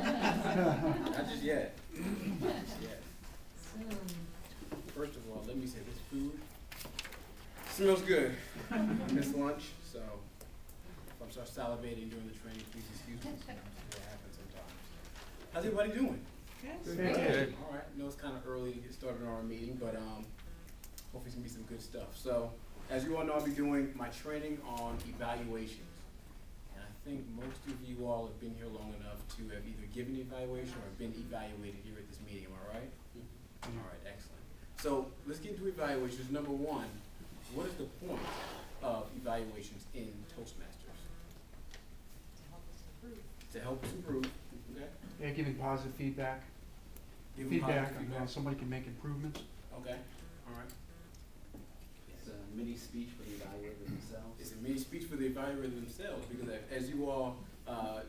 Not just yet. Not just yet. First of all, let me say this food smells good. I missed lunch, so if I start salivating during the training, please excuse me. That happens sometimes. How's everybody doing? Good. All right. I know it's kind of early to get started on our meeting, but hopefully it's going to be some good stuff. So, as you all know, I'll be doing my training on evaluations. And I think most of you all have been here long enough to have either given an evaluation or been evaluated here at this meeting. Am I right? Mm-hmm. All right, excellent. So, let's get into evaluations. Number one, what is the point of evaluations in Toastmasters? To help us improve. Okay. Yeah, giving positive feedback. Feedback on how somebody can make improvements. Okay. All right. It's a mini speech for the evaluator themselves. It's a mini speech for the evaluator themselves, because as you all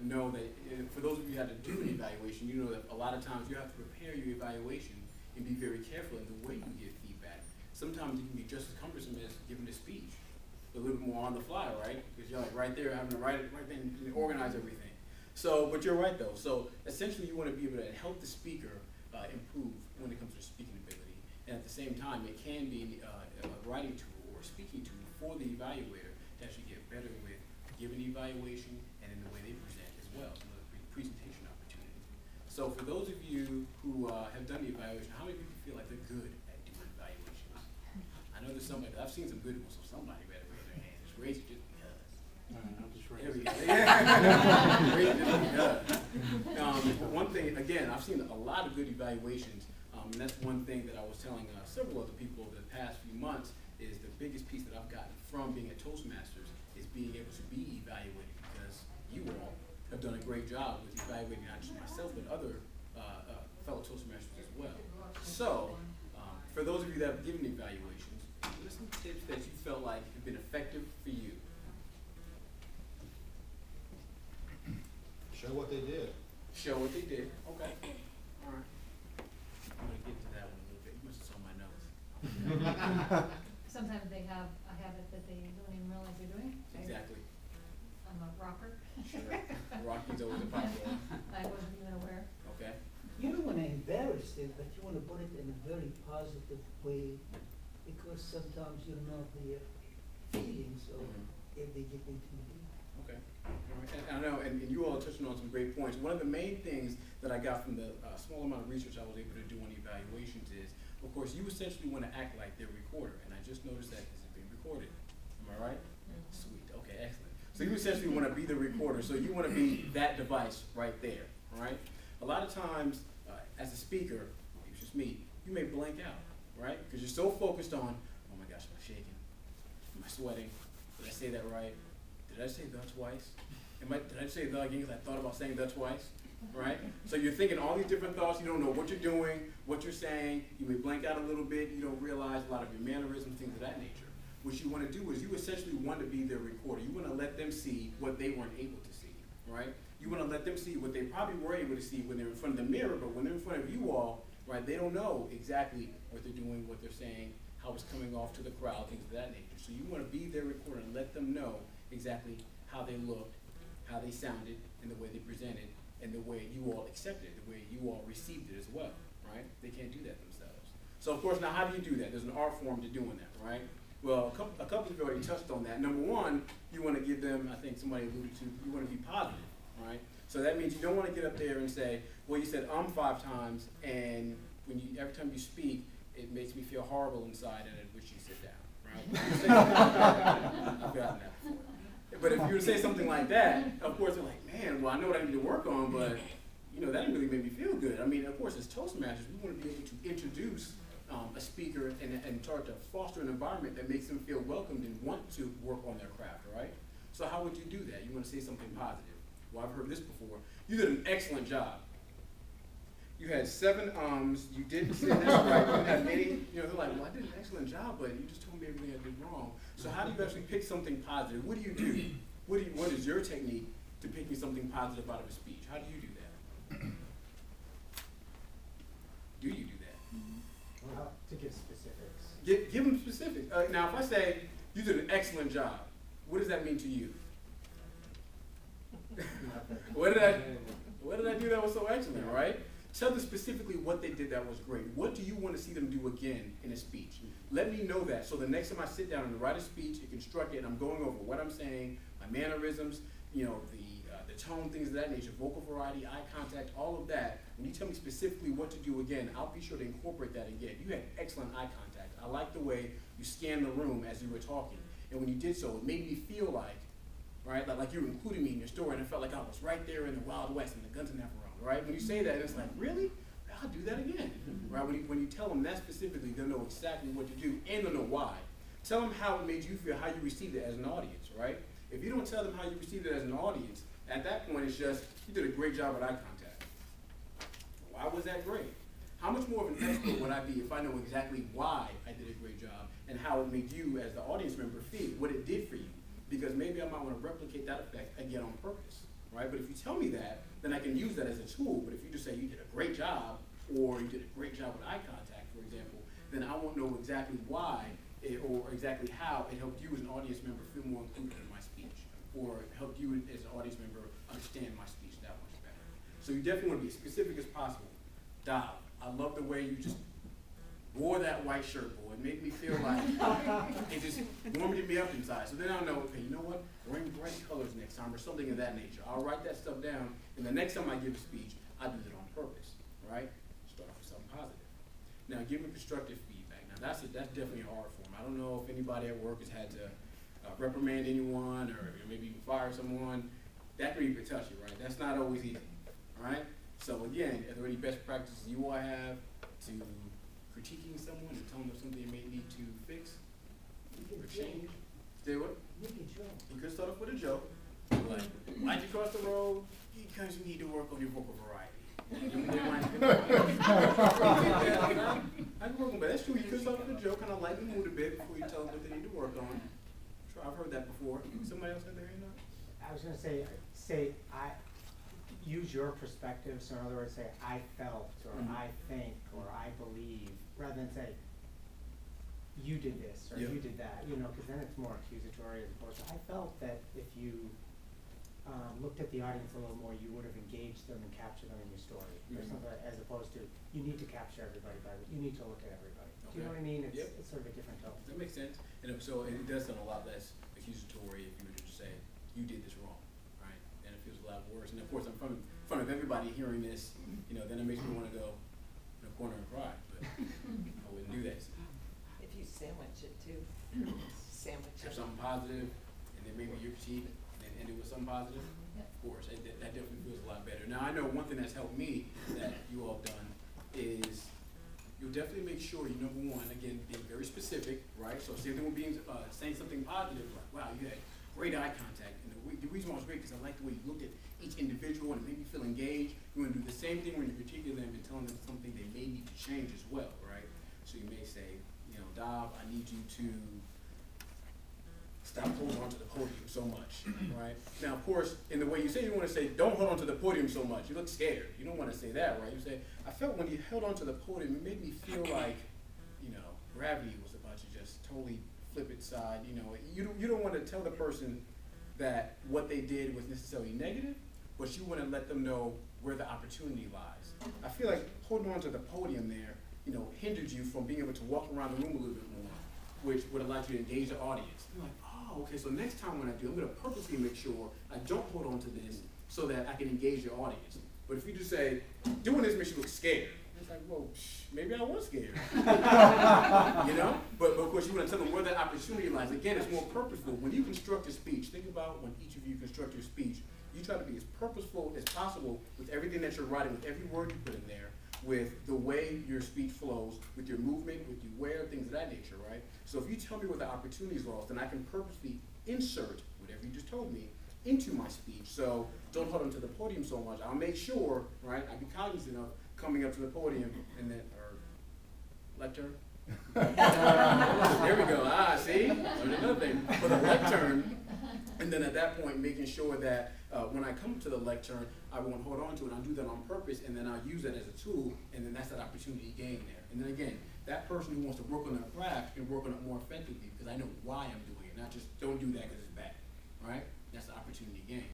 know, that for those of you who had to do an evaluation, you know that a lot of times you have to prepare your evaluation and be very careful in the way you give feedback. Sometimes it can be just as cumbersome as giving a speech, a little bit more on the fly, right? Because you're like right there having to write it right then and organize everything. So, but you're right though. So essentially, you want to be able to help the speaker improve when it comes to speaking ability, and at the same time, it can be a writing tool or a speaking tool for the evaluator to actually get better with giving evaluation and in the way they present as well, some of the presentation opportunities. So for those of you who have done the evaluation, how many people feel like they're good at doing evaluations? I know there's somebody, I've seen some good ones, so somebody better raise their hand. Just raise it just because. I'll just raise There we it. go. Yeah. Raise it just because. But one thing, again, I've seen a lot of good evaluations, and that's one thing that I was telling several other people over the past few months is the biggest piece that I've gotten from being at Toastmasters is being able to be evaluated, because you all have done a great job with evaluating not just myself but other fellow Toastmasters as well. So, for those of you that have given evaluations, what are some tips that you felt like have been effective for you? Show what they did. Show what they did. Okay. All right. I'm going to get to that one a little bit. You must have saw my notes. Sometimes they have a habit that they don't even realize they're doing. Exactly. I'm a rocker. Sure. Rocky's always a popular. I wasn't even aware. Okay. You don't want to embarrass it, but you want to put it in a very positive way, because sometimes you don't know their feelings or if they get intimidated. Okay. All right. And I know, and you all are touching on some great points. One of the main things that I got from the small amount of research I was able to do on evaluations is, of course, you essentially want to act like their recorder. And I just noticed that this is being recorded. Am I right? Sweet. Okay, excellent. So you essentially want to be the recorder. So you want to be that device right there. All right? A lot of times, as a speaker, it's just me, you may blank out, right? Because you're so focused on, oh my gosh, am I shaking? Am I sweating? Did I say that right? Did I say the twice? Did I say the again because I thought about saying the twice? Right? So you're thinking all these different thoughts. You don't know what you're doing, what you're saying. You may blank out a little bit. You don't realize a lot of your mannerisms, things of that nature. What you want to do is you essentially want to be their recorder. You want to let them see what they weren't able to see, right? You want to let them see what they probably were able to see when they're in front of the mirror, but when they're in front of you all, right, they don't know exactly what they're doing, what they're saying, how it's coming off to the crowd, things of that nature. So you want to be their recorder and let them know exactly how they looked, how they sounded, and the way they presented, and the way you all accepted it, the way you all received it as well, right? They can't do that themselves. So of course, now how do you do that? There's an art form to doing that, right? Well, a couple of you already touched on that. Number one, you want to give them, I think somebody alluded to, you want to be positive, right? So that means you don't want to get up there and say, well, you said 5 times, and when you, every time you speak, it makes me feel horrible inside, and I wish you sit down, right? I've gotten that before. But if you were to say something like that, of course, they're like, man, well, I know what I need to work on, but, you know, that didn't really make me feel good. I mean, of course, as Toastmasters, we want to be able to introduce a speaker and start to foster an environment that makes them feel welcomed and want to work on their craft, right? So how would you do that? You want to say something positive. Well, I've heard this before. You did an excellent job. You had 7 ums. You didn't say this right. You didn't have any, you know, they're like, well, I did an excellent job, but you just told me everything I did wrong. So how do you actually pick something positive? What do you do? What is your technique to picking something positive out of a speech? How do you do that? Do you do that? Well, to give specifics. Give them specifics. Now, if I say, you did an excellent job, what does that mean to you? What What did I do that was so excellent, right? Tell them specifically what they did that was great. What do you want to see them do again in a speech? Let me know that, so the next time I sit down and write a speech, you construct it, and I'm going over what I'm saying, my mannerisms, you know, the tone, things of that nature, vocal variety, eye contact, all of that. When you tell me specifically what to do again, I'll be sure to incorporate that again. You had excellent eye contact. I like the way you scanned the room as you were talking. And when you did so, it made me feel like, right, like you were including me in your story, and it felt like I was right there in the Wild West and the guns are never wrong, right? When you say that, it's like, really? I'll do that again, right? When you tell them that specifically, they'll know exactly what to do, and they'll know why. Tell them how it made you feel, how you received it as an audience, right? If you don't tell them how you received it as an audience, at that point, it's just, you did a great job with eye contact. Why was that great? How much more of an expert would I be if I know exactly why I did a great job and how it made you as the audience member feel, what it did for you? Because maybe I might want to replicate that effect again on purpose, right? But if you tell me that, then I can use that as a tool. But if you just say you did a great job, or you did a great job with eye contact, for example, then I won't know exactly why or exactly how it helped you as an audience member feel more included in my speech, or helped you as an audience member understand my speech that much better. So you definitely want to be as specific as possible. Dauv, I love the way you just wore that white shirt, boy. It made me feel like it just warmed me up inside. So then I'll know, okay, you know what? Bring bright colors next time or something of that nature. I'll write that stuff down, and the next time I give a speech, I do it on purpose, right? Start off with something positive. Now, give me constructive feedback. Now, that's definitely a hard form. I don't know if anybody at work has had to reprimand anyone or maybe even fire someone. That can be touchy, right? That's not always easy, right? So again, are there any best practices you all have to critiquing someone and telling them something they may need to fix or change? Say what? Make a joke. You could start off with a joke, like, why'd you cross the road? Because you need to work on your vocal variety. I can work on, but that's true. You could start with a joke, kind of lighten the mood a bit before you tell them what they need to work on. Sure, I've heard that before. Somebody else had their hand up? I was gonna say, I, use your perspective, so in other words, say, I felt, or I think, or I believe, rather than say, you did this, or you did that, you know, because then it's more accusatory as opposed to, I felt that if you looked at the audience a little more, you would have engaged them and captured them in your story, or something, as opposed to, you need to capture everybody, you need to look at everybody. Do you know what I mean? It's sort of a different tone. That makes sense. And so it does sound a lot less accusatory if you were to just say, you did this wrong, right? And it feels a lot worse. And of course, in front of everybody hearing this, you know, then it makes me want to go in a corner and cry, but I wouldn't do that. If you sandwich it too, sandwich Have it. something positive, and then maybe your critique, and then end it with something positive. Of course, that definitely feels a lot better. Now, I know one thing that's helped me that you all have done is you'll definitely make sure you, number one, again, being very specific, right? So same thing with being, saying something positive, like, wow, you had great eye contact. And the reason why it was great because I like the way you looked at each individual and it made me feel engaged. You want to do the same thing when you're critiquing them and telling them something they may need to change as well, right? So you may say, you know, Dauv, I need you to stop holding on to the podium so much, right? Now, of course, in the way you say, you want to say, don't hold on to the podium so much. You look scared. You don't want to say that, right? You say, I felt when you held on to the podium, it made me feel like, you know, gravity was about to just totally flip its side. You know, you don't want to tell the person that what they did was necessarily negative, but you want to let them know where the opportunity lies. I feel like holding on to the podium there, you know, hindered you from being able to walk around the room a little bit more, which would allow you to engage the audience. You're like, oh, okay, so next time when I do, I'm going to purposely make sure I don't hold on to this so that I can engage the audience. But if you just say, doing this makes you look scared, it's like, well, maybe I was scared. You know? But of course, you want to tell them where that opportunity lies. Again, it's more purposeful. When you construct a speech, think about when each of you construct your speech, you try to be as purposeful as possible with everything that you're writing, with every word you put in there, with the way your speech flows, with your movement, with your wear, things of that nature, right? So if you tell me where the opportunities are, then I can purposely insert whatever you just told me into my speech. So don't hold on to the podium so much. I'll make sure, right, I'll be cognizant of coming up to the podium and then, or lectern. There we go. Ah, see? Another thing. For the lectern, and then at that point, making sure that when I come to the lectern, I won't hold on to it. I'll do that on purpose, and then I'll use that as a tool, and then that's that opportunity gain there. And then again, that person who wants to work on their craft can work on it more effectively because I know why I'm doing it, not just don't do that because it's bad, right? That's the opportunity gain.